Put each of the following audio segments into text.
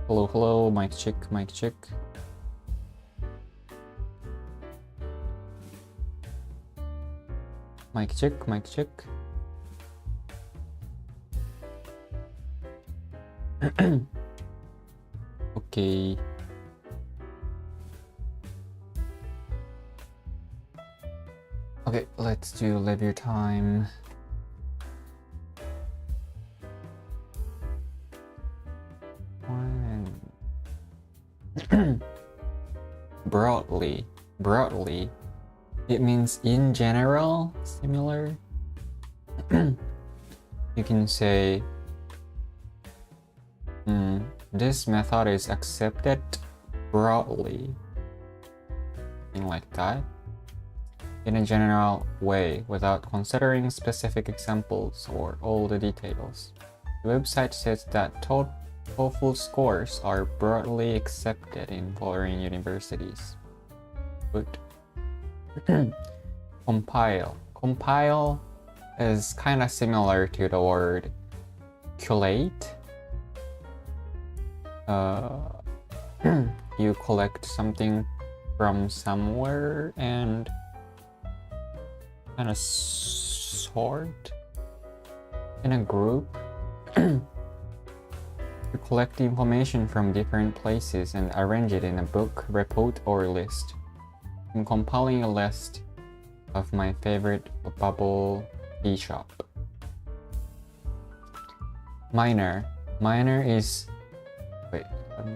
Hello, hello, mic check, mic check. Mic check, mic check. Okay. Okay, let's do review time. Broadly, it means in general, similar. You can say, this method is accepted broadly, something like that, in a general way, without considering specific examples or all the details. The website says that TOEFL scores are broadly accepted in foreign universities. Good. Compile is kind of similar to the word collate. You collect something from somewhere and kind of sort in a group. You collect information from different places and arrange it in a book, report, or list. I'm compiling a list of my favorite bubble tea shop. Minor is... wait, let me...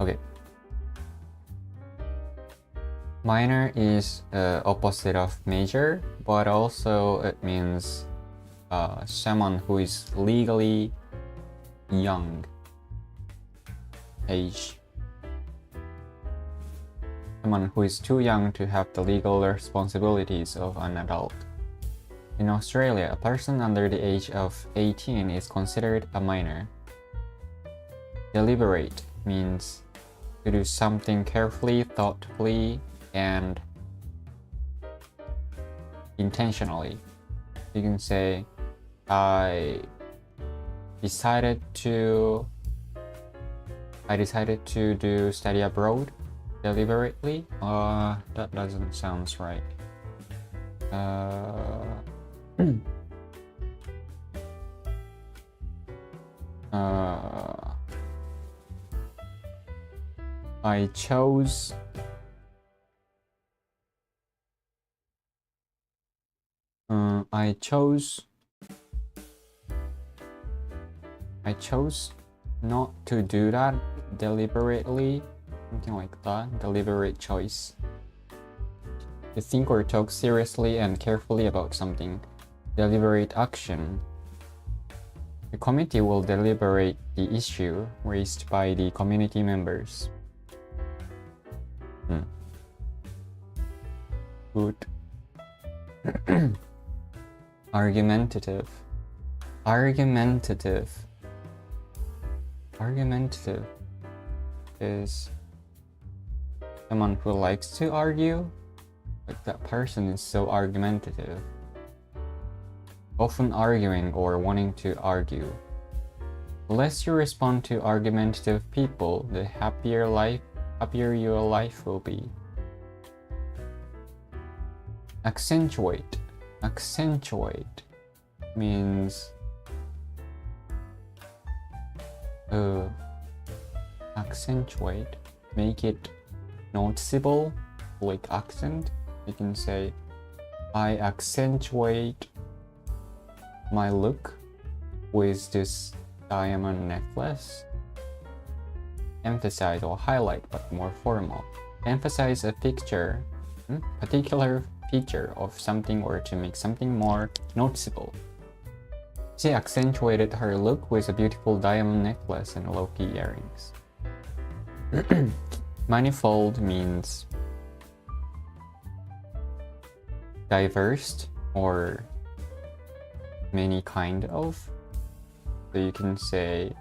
Okay. Minor is opposite of major, but also it means someone who is legally young age. Someone who is too young to have the legal responsibilities of an adult. In Australia, a person under the age of 18 is considered a minor. Deliberate means to do something carefully, thoughtfully, and intentionally. You can say, I decided to do study abroad deliberately. That doesn't sound right. I chose not to do that deliberately, something like that, deliberate choice. To think or talk seriously and carefully about something, deliberate action. The committee will deliberate the issue raised by the community members. Good. Argumentative is someone who likes to argue. Like that person is so argumentative, often arguing or wanting to argue. The less you respond to argumentative people, the happier your life will be. Accentuate means accentuate, make it noticeable, like accent. You can say, I accentuate my look with this diamond necklace. Emphasize or highlight, but more formal. Emphasize a particular feature of something or to make something more noticeable. She accentuated her look with a beautiful diamond necklace and low-key earrings. Manifold means diverse or many kind of. So you can say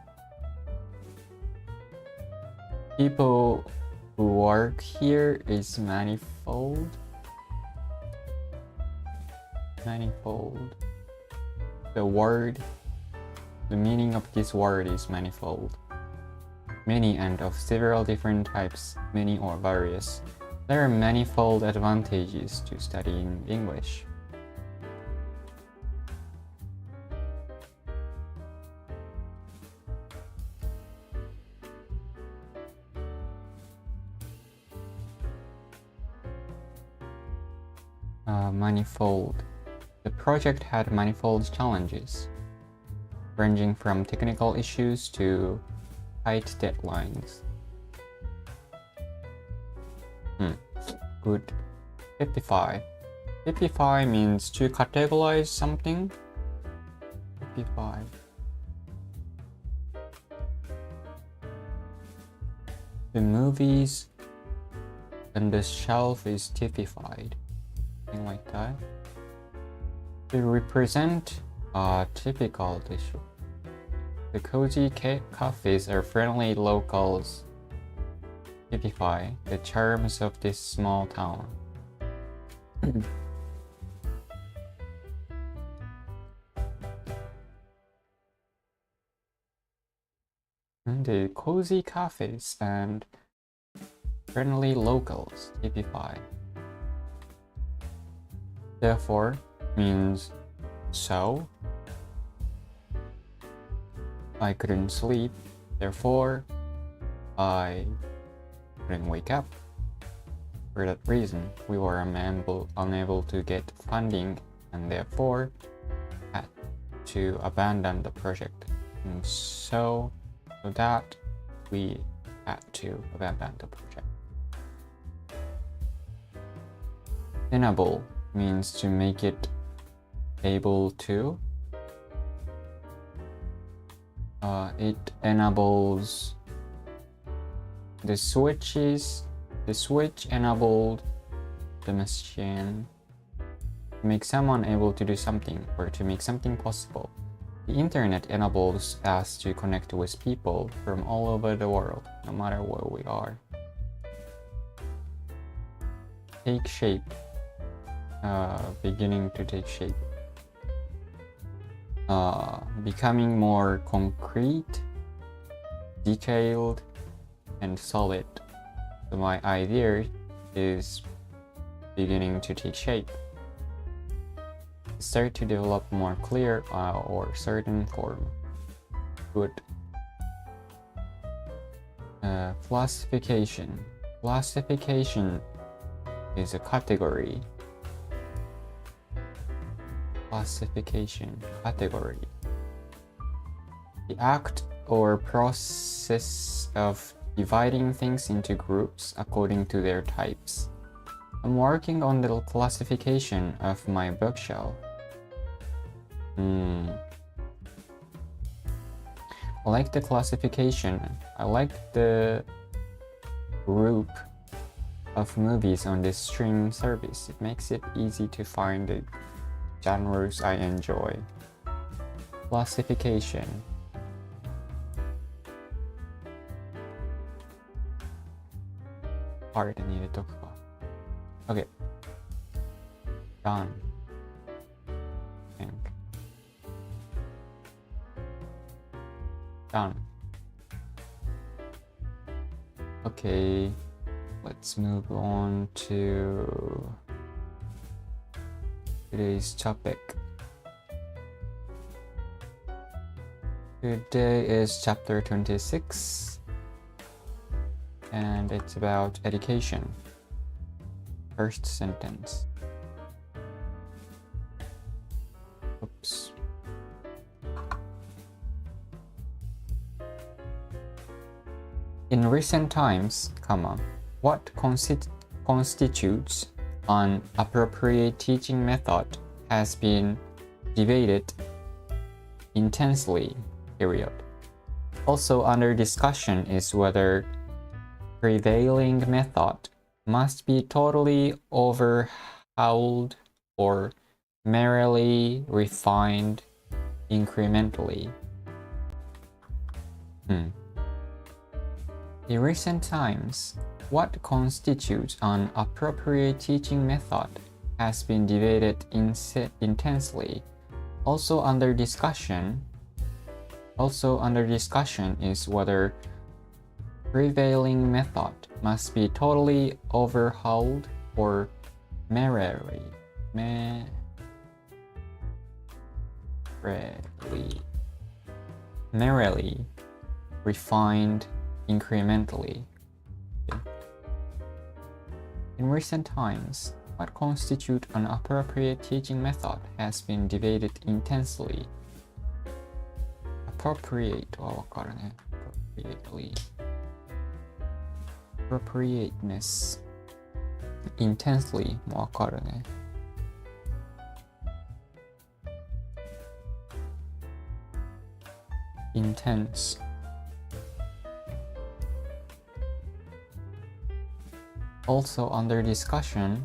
people who work here is manifold. Manifold. The meaning of this word is manifold. Many and of several different types, many or various. There are manifold advantages to studying English. Manifold. The project had manifold challenges, ranging from technical issues to tight deadlines. Good. 55. 55 means to categorize something. 55. The movies on the shelf is typified. Something like that. To represent a typical dish. The cozy cafes are friendly locals. Typify the charms of this small town. The cozy cafes and friendly locals typify. Therefore means so. I couldn't sleep, therefore I couldn't wake up. For that reason, we were unable to get funding and therefore had to abandon the project. And so that we had to abandon the project. Enable means to make it able to. It enables the switch enabled the machine to make someone able to do something or to make something possible. The internet enables us to connect with people from all over the world, no matter where we are. Take shape. Beginning to take shape. Becoming more concrete, detailed, and solid. So my idea is beginning to take shape. Start to develop more clear or certain form. Good. Classification. Classification is a category. Classification, category. The act or process of dividing things into groups according to their types. I'm working on the classification of my bookshelf. I like the classification. I like the group of movies on this streaming service. It makes it easy to find the genres I enjoy. Classification. Partに入れとくか。Okay. Done. I think. Done. Okay. Let's move on to today's topic. Today is chapter 26 and it's about education. First sentence. Oops. In recent times, what constitutes an appropriate teaching method has been debated intensely, period. Also under discussion is whether prevailing method must be totally overhauled or merely refined incrementally. In recent times, what constitutes an appropriate teaching method has been debated intensely. Also under discussion is whether prevailing method must be totally overhauled or merrily refined incrementally. In recent times, what constitutes an appropriate teaching method has been debated intensely. Appropriate はわかるね。appropriateness intensely もわかるね。intense also under discussion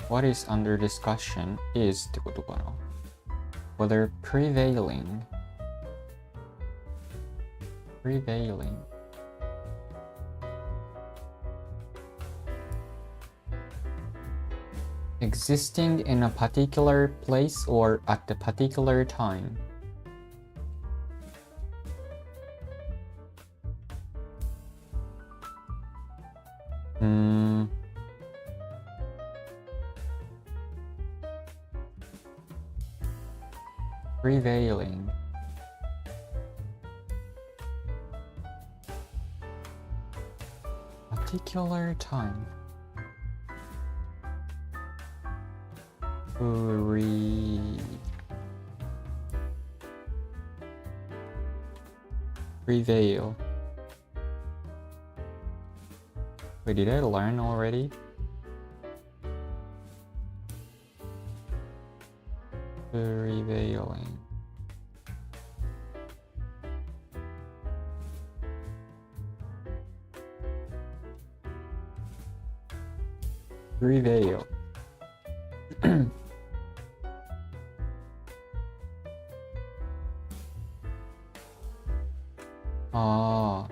what is under discussion is ってことかな。whether prevailing existing in a particular place or at a particular time. Prevailing particular time. Prevail. Wait, did I learn already? Prevailing. Prevail.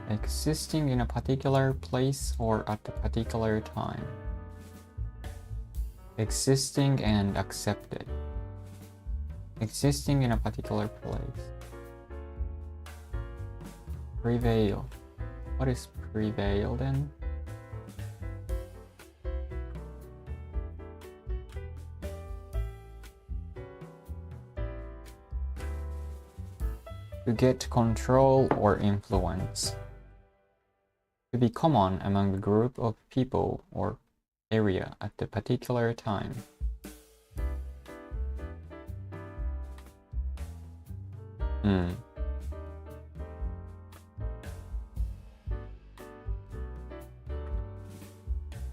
Existing in a particular place or at a particular time. Existing and accepted. Existing in a particular place. Prevail. What is prevail then? To get control or influence. To be common among a group of people or area at a particular time.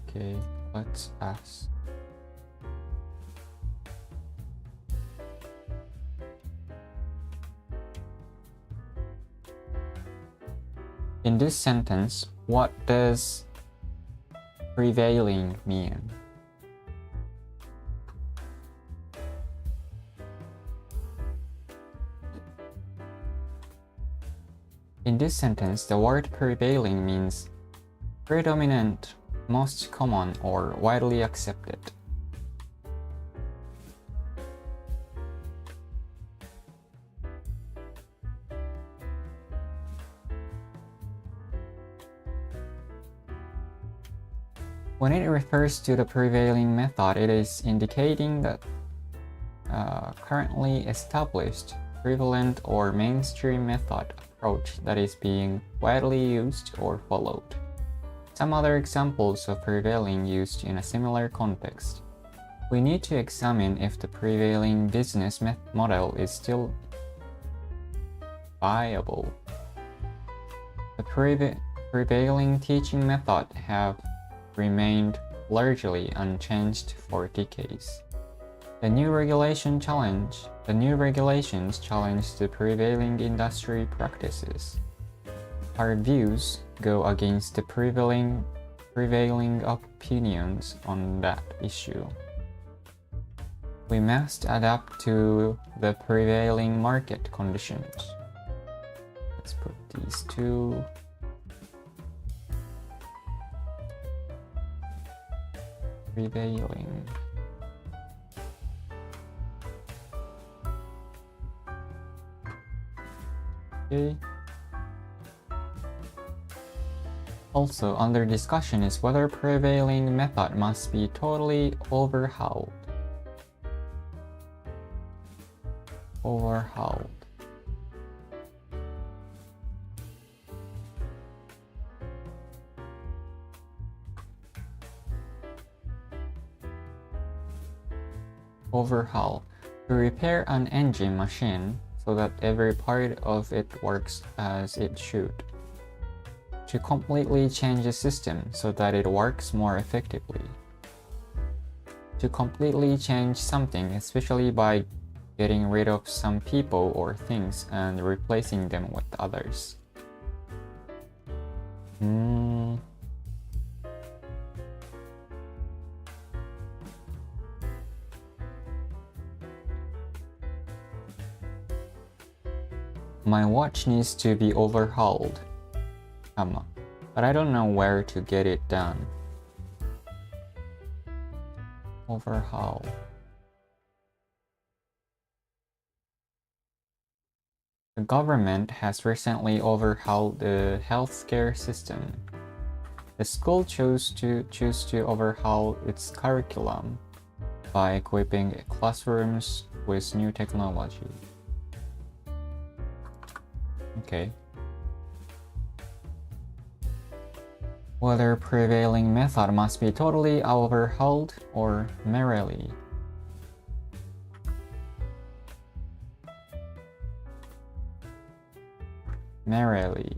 Okay, let's ask. In this sentence, what does prevailing mean? In this sentence, the word prevailing means predominant, most common, or widely accepted. When it refers to the prevailing method, it is indicating that currently established, prevalent, or mainstream method approach that is being widely used or followed. Some other examples of prevailing used in a similar context. We need to examine if the prevailing business model is still viable. The prevailing teaching method have remained largely unchanged for decades. The new regulations challenge the prevailing industry practices. our views go against the prevailing opinions on that issue. We must adapt to the prevailing market conditions. Let's put these two. Prevailing. Okay. Also, under discussion is whether prevailing method must be totally overhauled. Overhaul. To repair an engine machine so that every part of it works as it should. To completely change a system so that it works more effectively. To completely change something, especially by getting rid of some people or things and replacing them with others. My watch needs to be overhauled, but I don't know where to get it done. Overhaul. The government has recently overhauled the healthcare system. The school chose to overhaul its curriculum by equipping classrooms with new technology. Okay. Whether prevailing method must be totally overhauled or merely. Merely.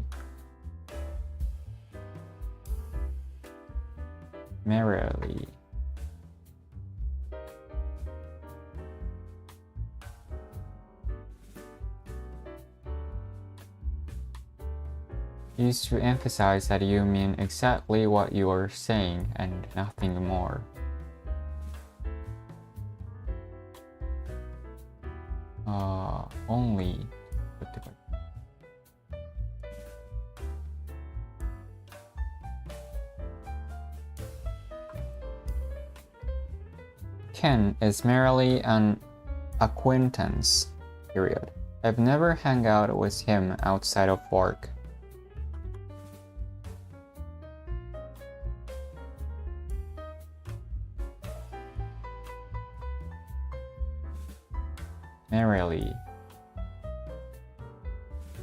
Used to emphasize that you mean exactly what you are saying and nothing more. Only. Ken is merely an acquaintance, period. I've never hung out with him outside of work. Merely.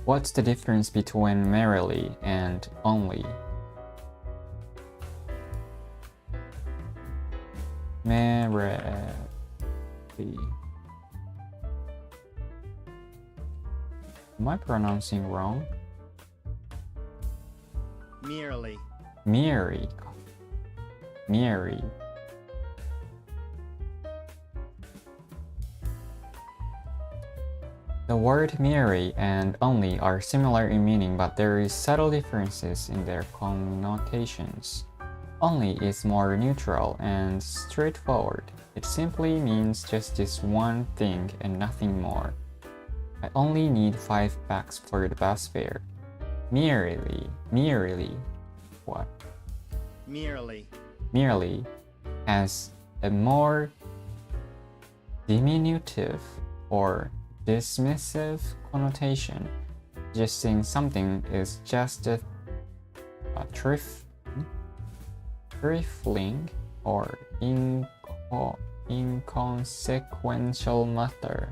What's the difference between merely and only? Merely. Am I pronouncing wrong? Merely. Merely. The word merely and only are similar in meaning, but there is subtle differences in their connotations. Only is more neutral and straightforward. It simply means just this one thing and nothing more. I only need $5 for the bus fare. Merely. What? Merely has a more diminutive or dismissive connotation, suggesting something is just a trifling or inconsequential matter.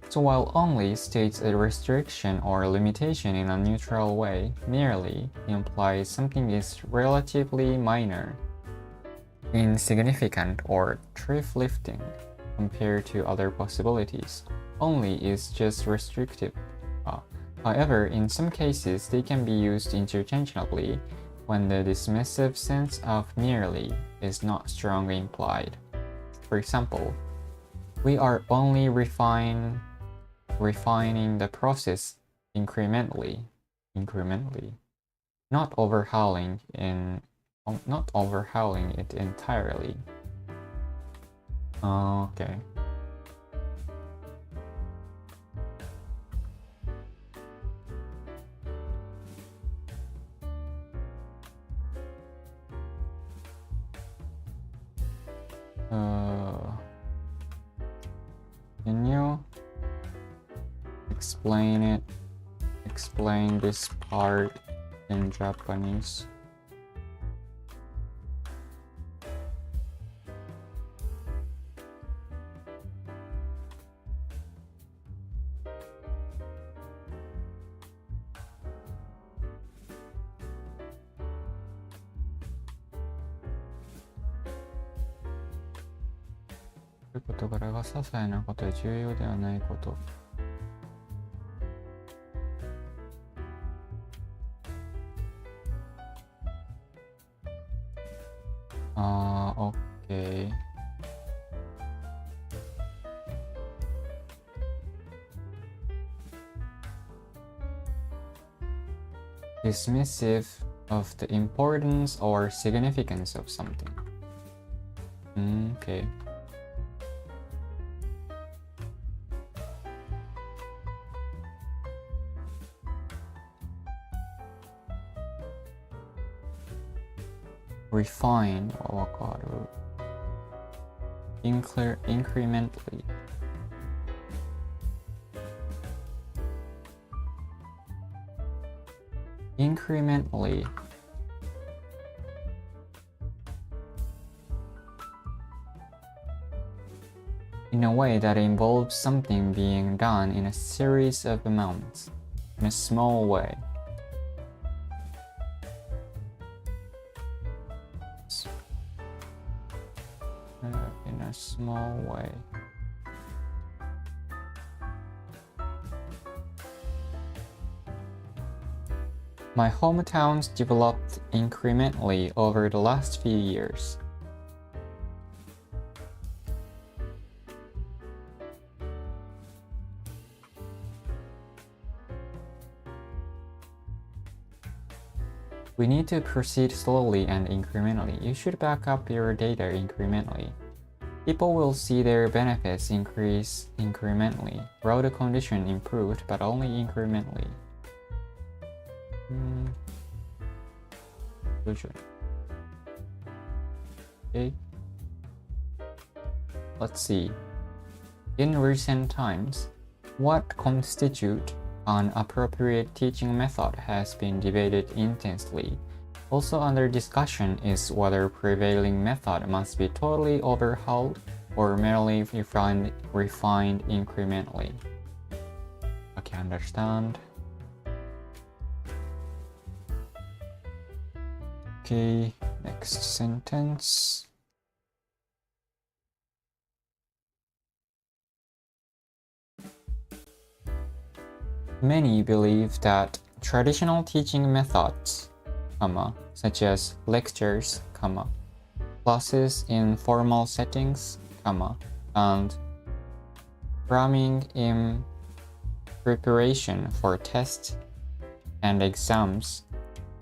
So while only states a restriction or limitation in a neutral way, merely implies something is relatively minor, insignificant, or trifling compared to other possibilities. Only is just restrictive. However, in some cases, they can be used interchangeably when the dismissive sense of merely is not strongly implied. For example, we are only refining the process incrementally, not overhauling it entirely. Okay. Can you explain this part in Japanese?という事柄が些細なことで重要ではないこと。OK。dismissive of the importance or significance of something. Okay. Refine はわかる。incrementally. Incrementally. In a way that involves something being done in a series of amounts, in a small way. In a small way. My hometowns developed incrementally over the last few years. We need to proceed slowly and incrementally. You should back up your data incrementally. People will see their benefits increase incrementally. Road condition improved, but only incrementally. Okay. Let's see. In recent times, what constitutes an appropriate teaching method has been debated intensely. Also under discussion is whether prevailing method must be totally overhauled or merely refined incrementally. Okay, understand. Okay, next sentence. Many believe that traditional teaching methods, such as lectures, classes in formal settings, and cramming in preparation for tests and exams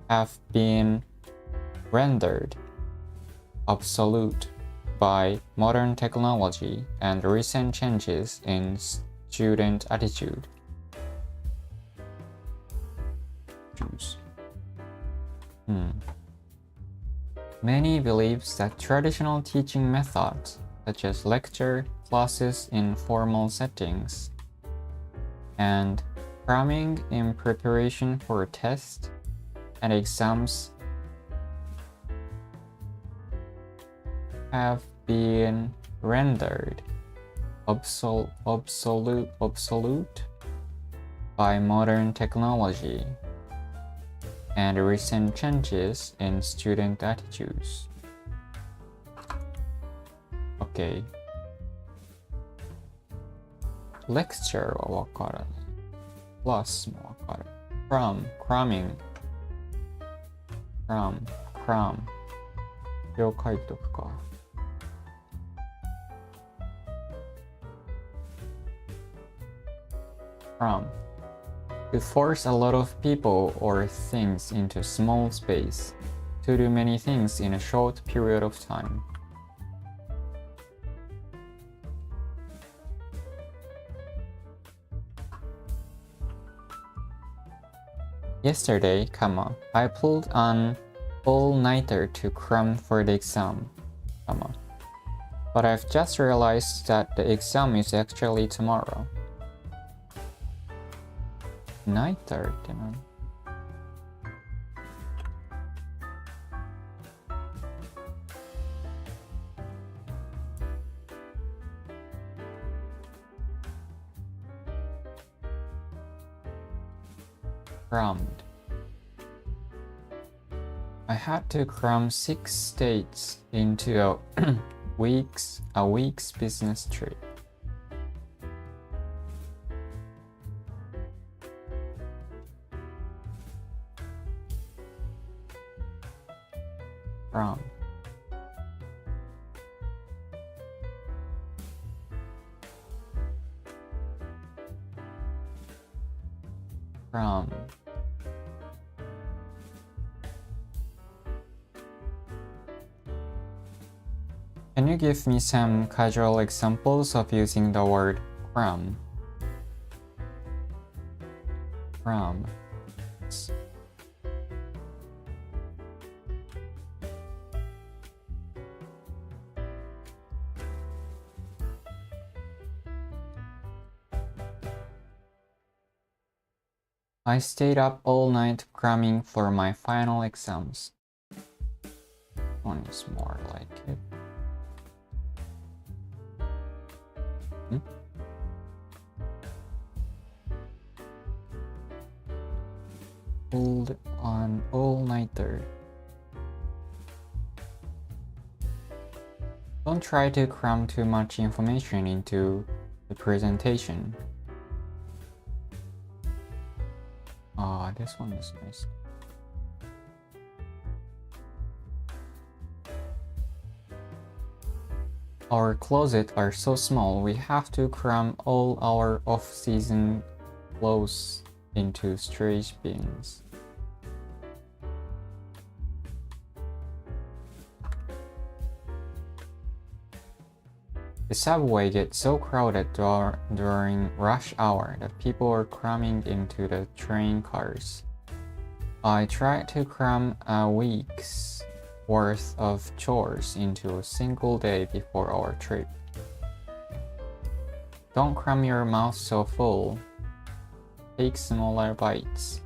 have been rendered obsolete by modern technology and recent changes in student attitude. Many believe that traditional teaching methods, such as lecture, classes in formal settings, and cramming in preparation for tests and exams have been rendered obsolete by modern technology and recent changes in student attitudes. Okay. Lecture はわからない。Plus もわかる。cramming. cram. 了解とくか。Cram. To force a lot of people or things into small space. To do many things in a short period of time. Yesterday, I pulled an all-nighter to cram for the exam, but I've just realized that the exam is actually tomorrow. Nighter って何? Crammed. I had to cram 6 states into a week's business trip. Cram. Cram. Can you give me some casual examples of using the word cram? Cram. I stayed up all night cramming for my final exams. One is more like it. Pulled an all-nighter. Don't try to cram too much information into the presentation. This one is nice. Our closets are so small, we have to cram all our off-season clothes into storage bins. The subway gets so crowded during rush hour that people are cramming into the train cars. I tried to cram a week's worth of chores into a single day before our trip. Don't cram your mouth so full. Take smaller bites.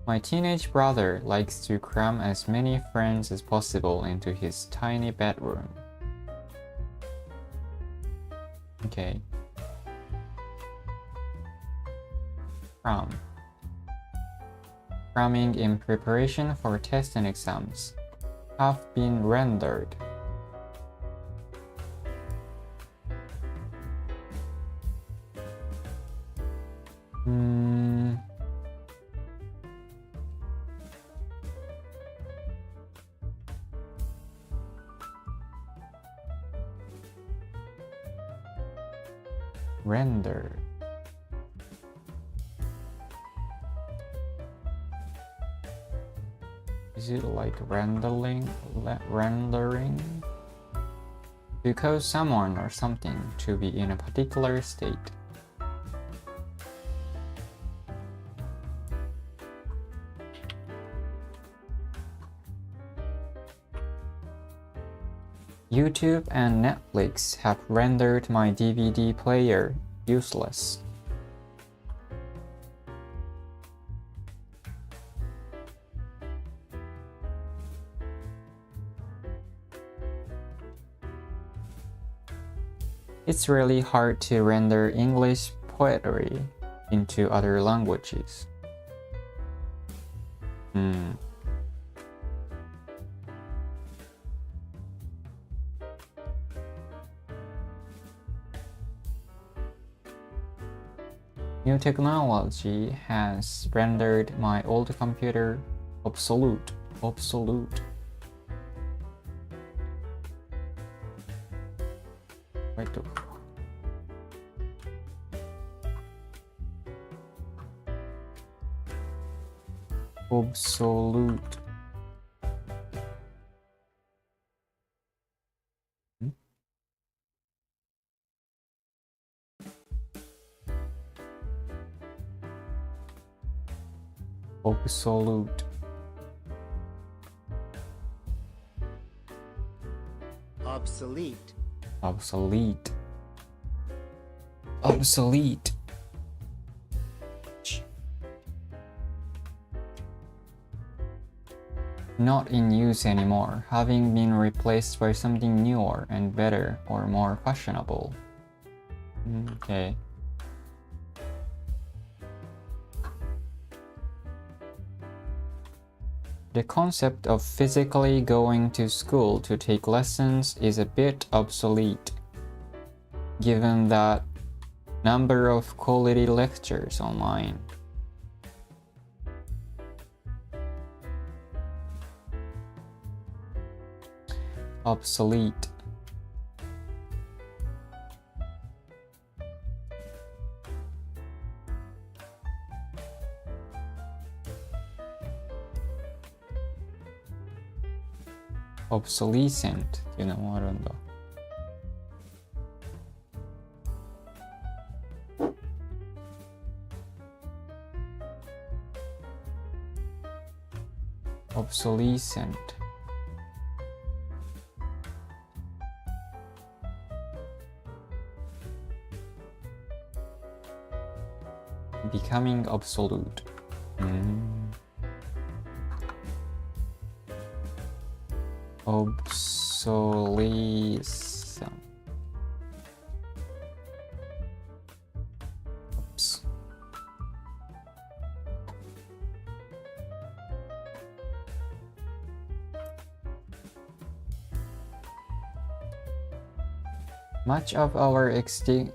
My teenage brother likes to cram as many friends as possible into his tiny bedroom. Okay. Cram. Cramming in preparation for tests and exams. Have been rendered. Render. Is it like rendering? To cause someone or something to be in a particular state. YouTube and Netflix have rendered my DVD player useless. It's really hard to render English poetry into other languages. New technology has rendered my old computer obsolete. Wait. obsolete. Obsolete. Obsolete. Obsolete. Obsolete. Not in use anymore, having been replaced by something newer and better or more fashionable. Okay. The concept of physically going to school to take lessons is a bit obsolete, given that number of quality lectures online. Obsolete. Obsolescent っていうのもあるんだ。Obsolescent. Becoming obsolete. Obsolescent. Oops. Much of our existing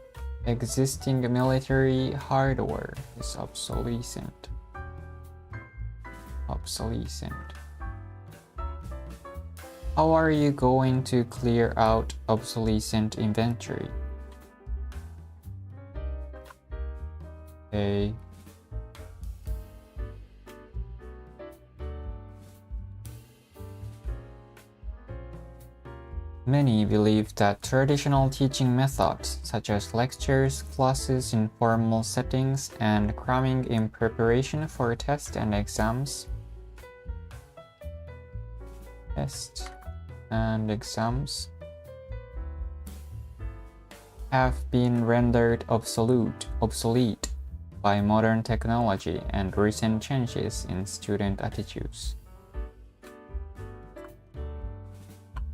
military hardware is obsolescent. Obsolescent. How are you going to clear out obsolescent inventory? Okay. Many believe that traditional teaching methods, such as lectures, classes in formal settings, and cramming in preparation for tests and exams, have been rendered obsolete by modern technology and recent changes in student attitudes.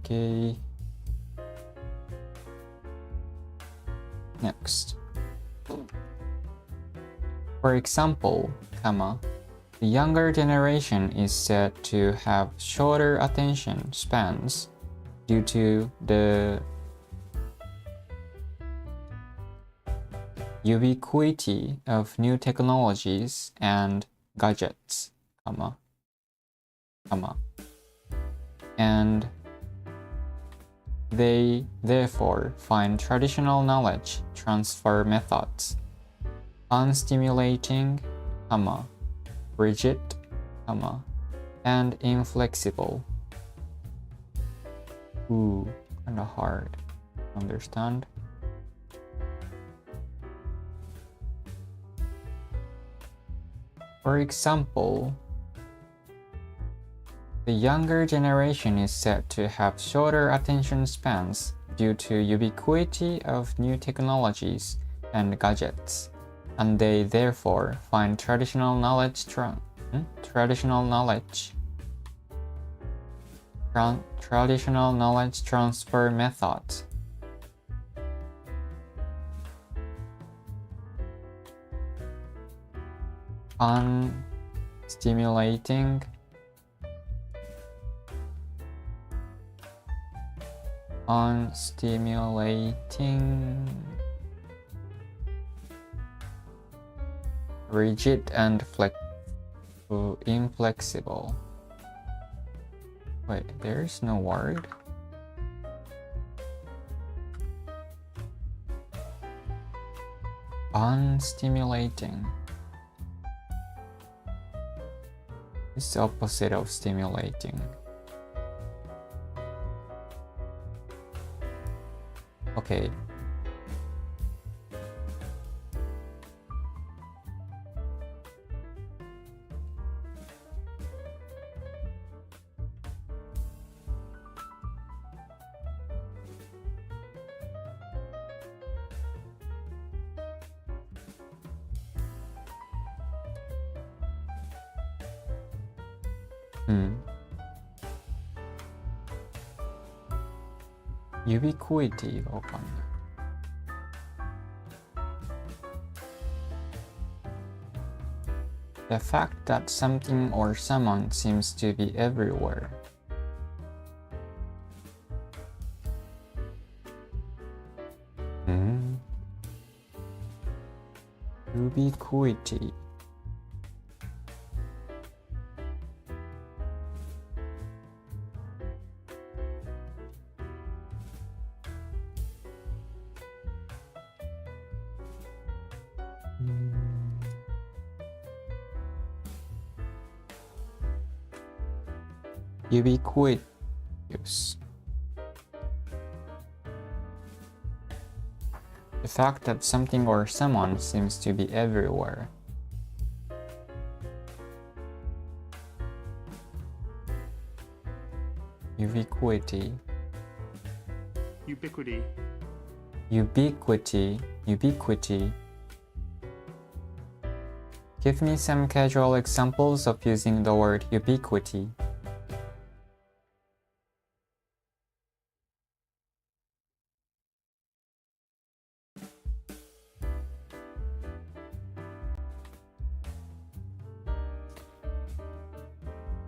Okay. Next. For example, the younger generation is said to have shorter attention spans due to the ubiquity of new technologies and gadgets, and they therefore find traditional knowledge transfer methods unstimulating, rigid, and inflexible. Ooh, kinda hard to understand. For example, the younger generation is said to have shorter attention spans due to ubiquity of new technologies and gadgets, and they therefore find traditional knowledge transfer methods unstimulating, rigid, and inflexible. Wait, there's no word? Unstimulating. It's the opposite of stimulating. Okay. Ubiquity がわかんない。The fact that something or someone seems to be everywhere. Ubiquity. Ubiquitous. The fact that something or someone seems to be everywhere. Ubiquity. Ubiquity. Ubiquity. Give me some casual examples of using the word ubiquity.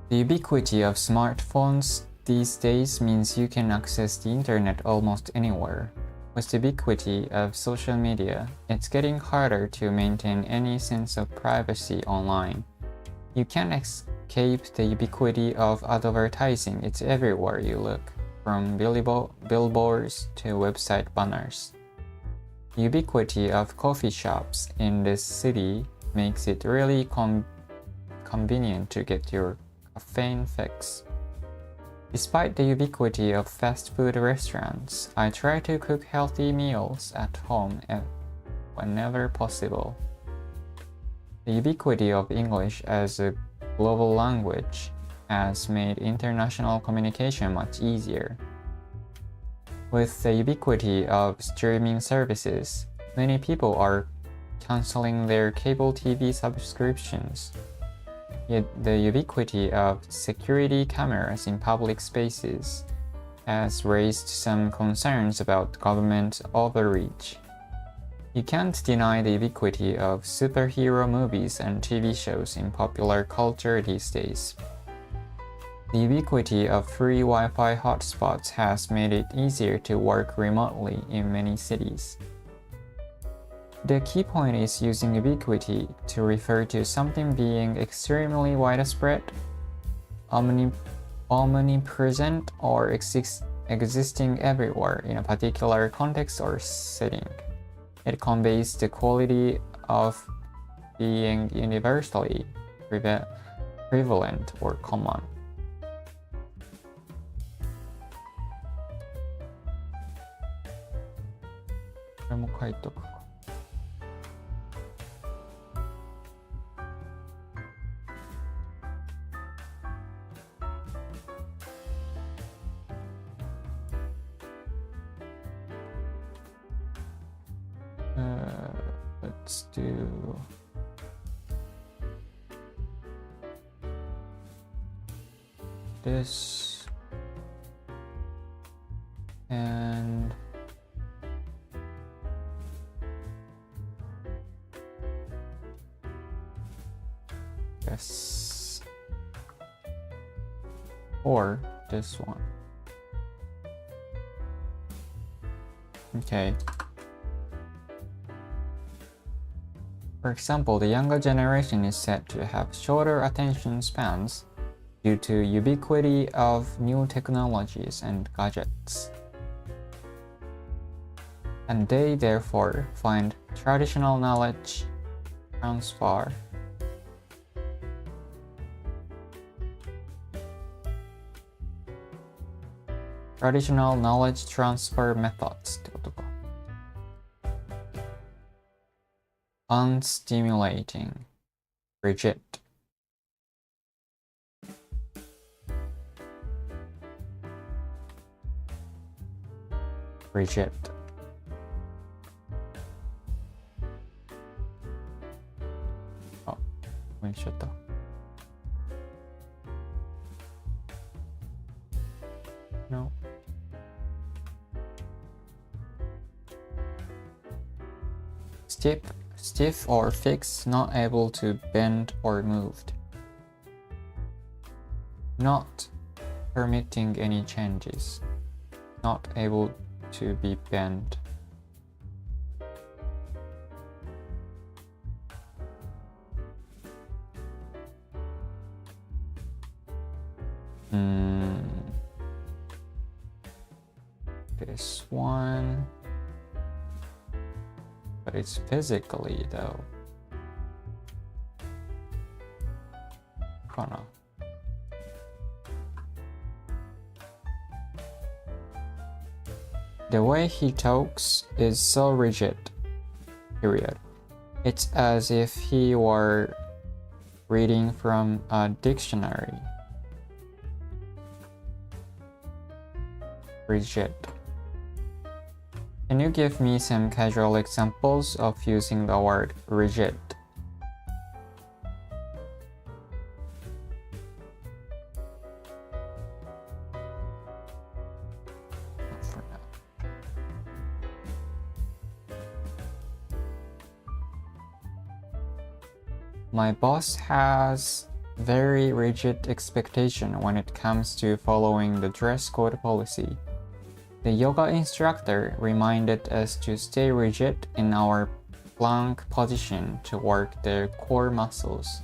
The ubiquity of smartphones these days means you can access the internet almost anywhere. With the ubiquity of social media, it's getting harder to maintain any sense of privacy online. You can't escape the ubiquity of advertising. It's everywhere you look, from billboards to website banners. The ubiquity of coffee shops in this city makes it really convenient to get your caffeine fix. Despite the ubiquity of fast food restaurants, I try to cook healthy meals at home whenever possible. The ubiquity of English as a global language has made international communication much easier. With the ubiquity of streaming services, many people are canceling their cable TV subscriptions. Yet the ubiquity of security cameras in public spaces has raised some concerns about government overreach. You can't deny the ubiquity of superhero movies and TV shows in popular culture these days. The ubiquity of free Wi-Fi hotspots has made it easier to work remotely in many cities. The key point is using ubiquity to refer to something being extremely widespread, omnipresent, or existing everywhere in a particular context or setting. It conveys the quality of being universally prevalent or common. Let's do this and yes, or this one. Okay. For example, the younger generation is said to have shorter attention spans due to ubiquity of new technologies and gadgets. And they therefore find traditional knowledge transfer traditional knowledge transfer methods ってことか。unstimulating, rigid, rigid,あ、ごめんしちゃった。No. Stiff or fixed, not able to bend or moved. Not permitting any changes. Not able to be bent. This one, but it's physically though. かな。The way he talks is so rigid. Period. It's as if he were reading from a dictionary. Rigid. Can you give me some casual examples of using the word rigid? For now. My boss has very rigid expectation when it comes to following the dress code policy. The yoga instructor reminded us to stay rigid in our plank position to work the core muscles.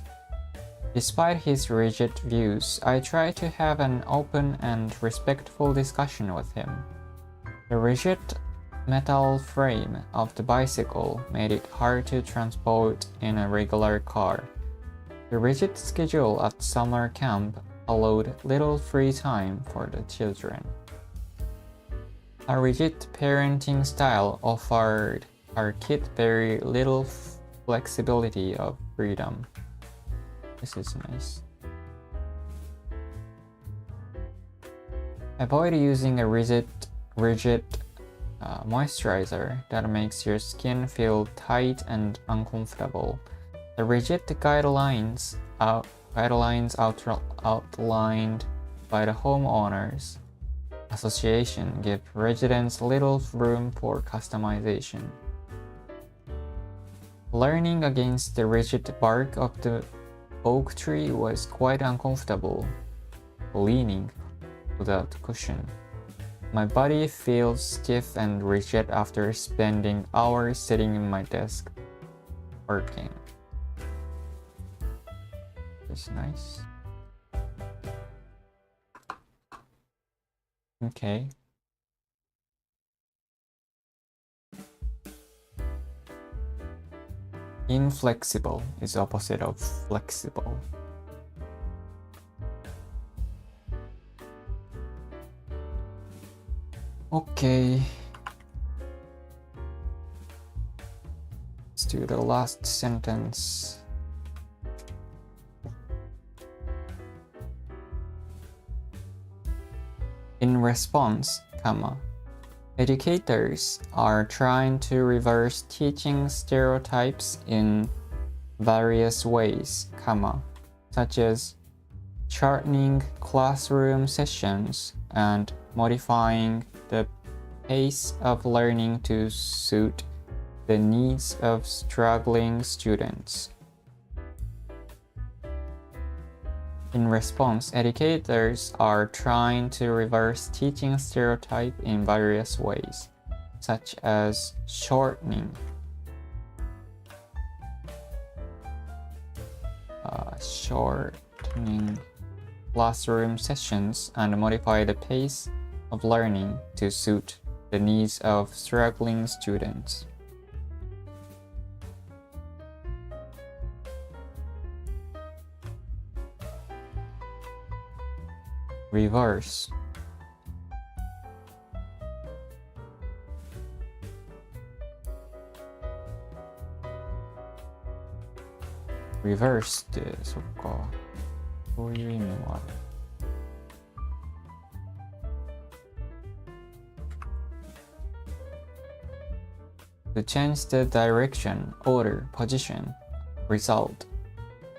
Despite his rigid views, I try to have an open and respectful discussion with him. The rigid metal frame of the bicycle made it hard to transport in a regular car. The rigid schedule at summer camp allowed little free time for the children. A rigid parenting style offered our kid very little flexibility of freedom. This is nice. Avoid using a rigid moisturizer that makes your skin feel tight and uncomfortable. The rigid guidelines outlined by the homeowners Association give residents little room for customization. Leaning against the rigid bark of the oak tree was quite uncomfortable. Leaning without cushion. My body feels stiff and rigid after spending hours sitting in my desk working. It's nice. Okay. Inflexible is opposite of flexible. Okay. Let's do the last sentence. In response, educators are trying to reverse teaching stereotypes in various ways, such as shortening classroom sessions and modifying the pace of learning to suit the needs of struggling students. In response, educators are trying to reverse teaching stereotype in various ways, such as shortening classroom sessions and modify the pace of learning to suit the needs of struggling students. Reverse. reverse ってそっか、そういう意味もある。To change the direction, order, position, result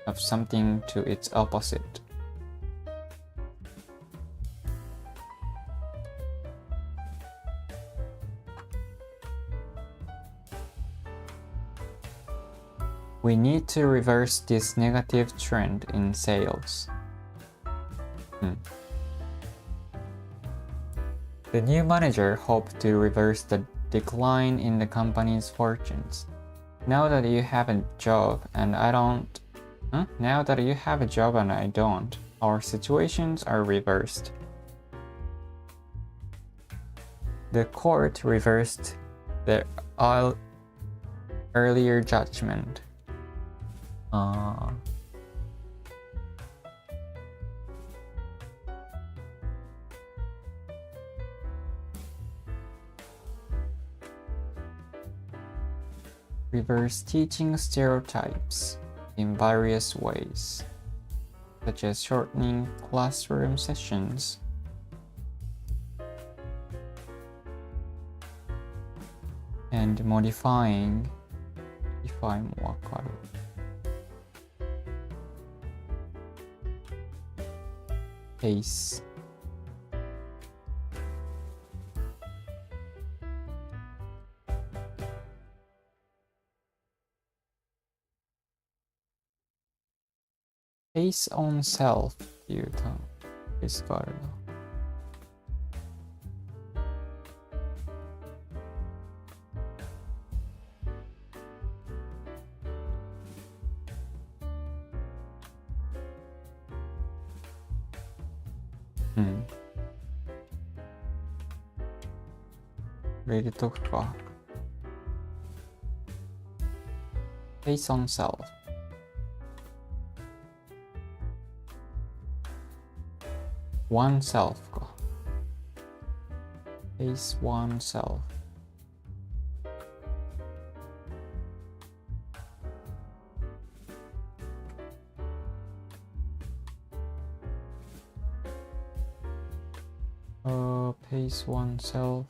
of something to its opposite. We need to reverse this negative trend in sales. The new manager hoped to reverse the decline in the company's fortunes. Now that you have a job and I don't, our situations are reversed. The court reversed the earlier judgment. Reverse teaching stereotypes in various ways, such as shortening classroom sessions, and modifying pace. Pace on self っていう単語ですがあるな。これ入れとくか。Pace on self. Oneself か。Pace oneself. Pace oneself.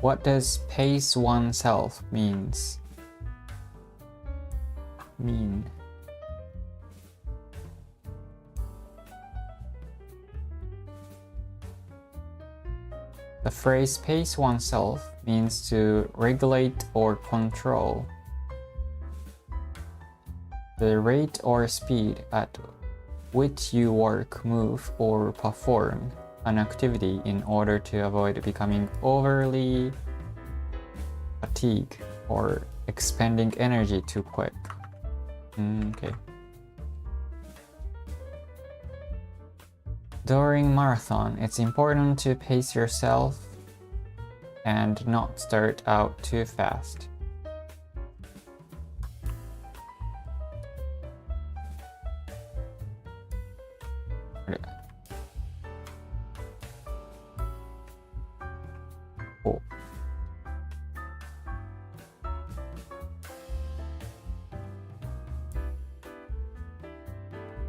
What does pace oneself mean? The phrase pace oneself means to regulate or control the rate or speed at which you work, move, or perform an activity in order to avoid becoming overly fatigued or expending energy too quick. Okay. During marathon, it's important to pace yourself and not start out too fast.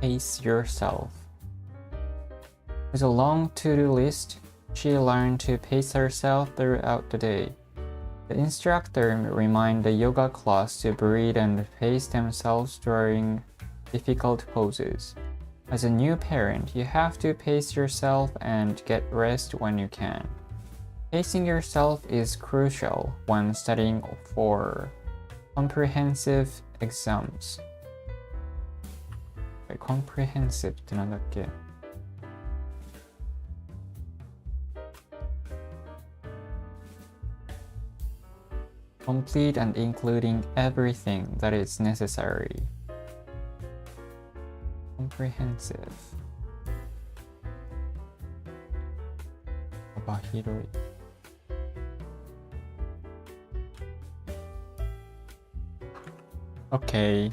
Pace yourself. With a long to-do list, she learned to pace herself throughout the day. The instructor reminded the yoga class to breathe and pace themselves during difficult poses. As a new parent, you have to pace yourself and get rest when you can. Pacing yourself is crucial when studying for comprehensive exams. Comprehensive ってなんだっけ? Complete and including everything that is necessary. Comprehensive. 幅広い。Okay.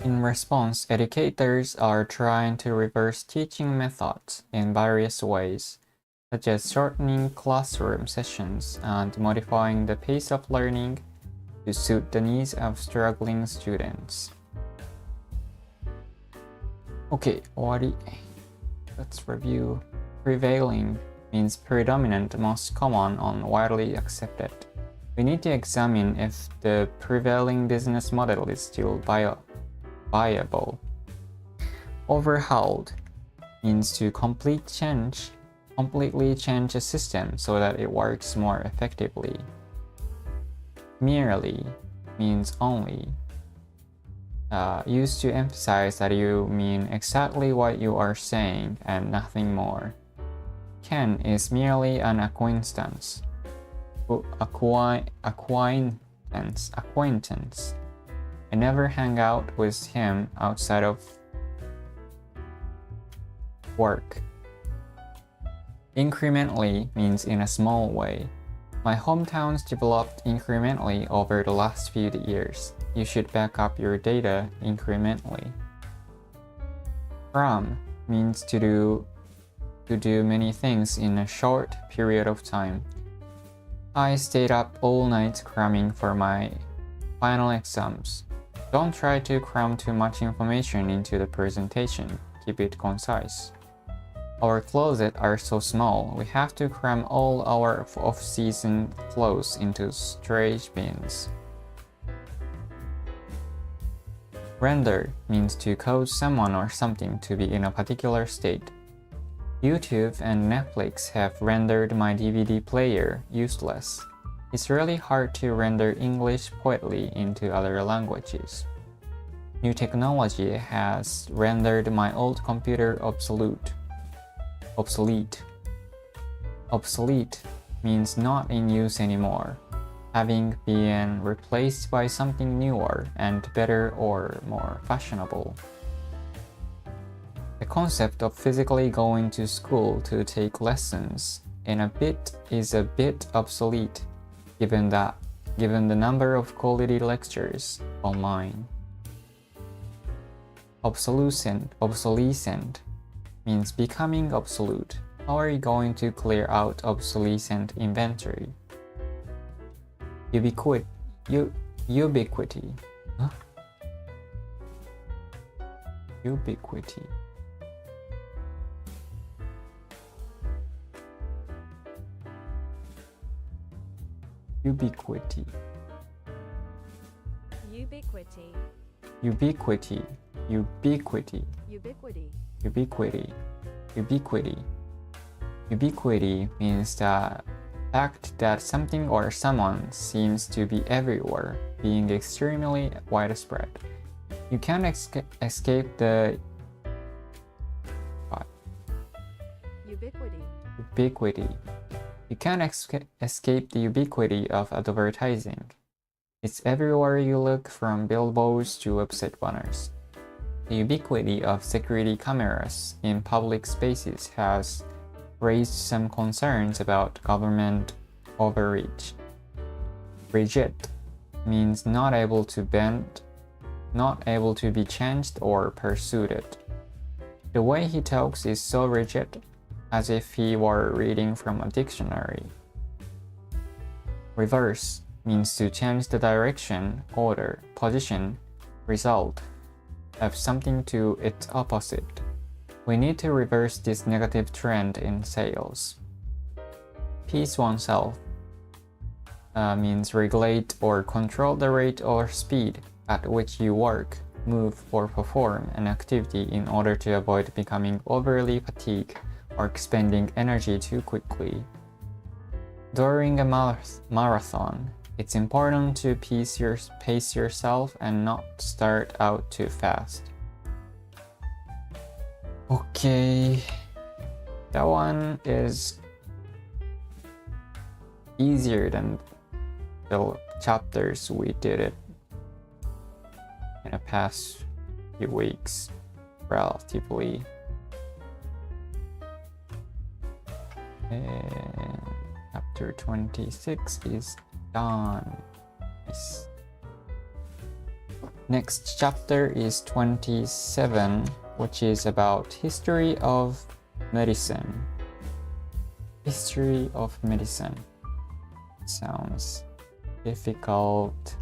In response, educators are trying to reverse teaching methods in various ways, such as shortening classroom sessions and modifying the pace of learning to suit the needs of struggling students. Okay, 終わり。Let's review. Prevailing means predominant, most common, or widely accepted. We need to examine if the prevailing business model is still viable. Overhauled means to completely change a system so that it works more effectively. Merely means only. Used to emphasize that you mean exactly what you are saying and nothing more. Ken is merely an acquaintance. Acquaintance. I never hang out with him outside of work. Incrementally means in a small way. My hometown's developed incrementally over the last few years. You should back up your data incrementally. Cram means to do many things in a short period of time. I stayed up all night cramming for my final exams. Don't try to cram too much information into the presentation. Keep it concise. Our closets are so small, we have to cram all our off-season clothes into storage bins. Render means to cause someone or something to be in a particular state. YouTube and Netflix have rendered my DVD player useless. It's really hard to render English poetry into other languages. New technology has rendered my old computer obsolete. Obsolete means not in use anymore, having been replaced by something newer and better or more fashionable. The concept of physically going to school to take lessons is a bit obsolete given the number of quality lectures online. Obsolescent means becoming obsolete. How are you going to clear out obsolescent inventory? Ubiquity. Huh? Ubiquity. Ubiquity. Ubiquity. Ubiquity. Ubiquity. Ubiquity. Ubiquity. Ubiquity. Ubiquity means the fact that something or someone seems to be everywhere, being extremely widespread. You can't escape the ubiquity. You can't escape the ubiquity of advertising. It's everywhere you look, from billboards to website banners. The ubiquity of security cameras in public spaces has raised some concerns about government overreach. Rigid means not able to bend, not able to be changed or pursued. The way he talks is so rigid, as if he were reading from a dictionary. Reverse means to change the direction, order, position, result of something to its opposite. We need to reverse this negative trend in sales. Pace oneself means regulate or control the rate or speed at which you work, move, or perform an activity in order to avoid becoming overly fatigued or expending energy too quickly. During a marathon, it's important to pace yourself and not start out too fast. Okay, that one is easier than the chapters we did it in the past few weeks, relatively. And chapter 26 is done. Nice. Next chapter is 27, which is about history of medicine. History of medicine. Sounds difficult.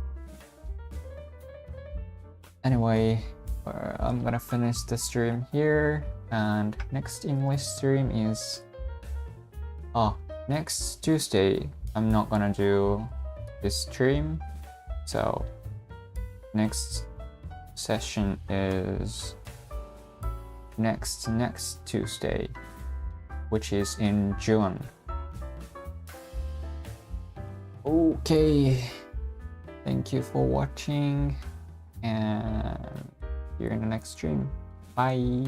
Anyway, I'm gonna finish the stream here, and next English stream is next Tuesday. I'm not gonna do this stream, so next session is next Tuesday, which is in June. Okay, thank you for watching, and see you in the next stream. Bye.